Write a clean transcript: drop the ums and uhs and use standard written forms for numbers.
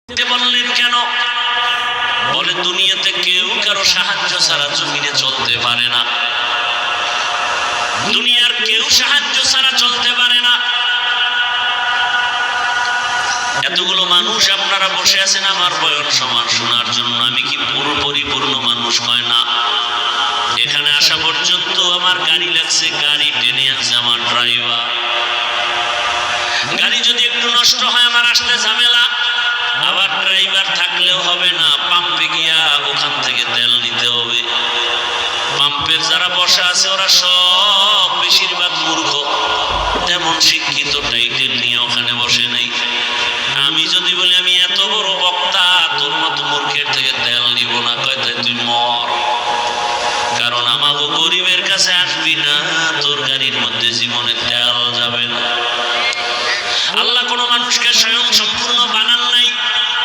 বললেন কেন? বলে দুনিয়াতে কেউ কারো সাহায্য ছাড়া জমিনে চলতে পারে না, দুনিয়ার কেউ সাহায্য ছাড়া চলতে পারে না। এতগুলো মানুষ আপনারা বসে আছেন আমার বয়ন সমান শোনার জন্য। আমি কি পুরো পরিপূর্ণ মানুষ? হয় না। এখানে আসা পর্যন্ত আমার গাড়ি লাগছে, গাড়ি টেনে আছে আমার ড্রাইভার। গাড়ি যদি একটু নষ্ট হয় আমার আসতে ঝামেলা, আবার ড্রাইভার থাকলেও হবে না, পাম্পে গিয়া ওখান থেকে তেল নিতে হবে। পাম্পের যারা বসা আছে ওরা সব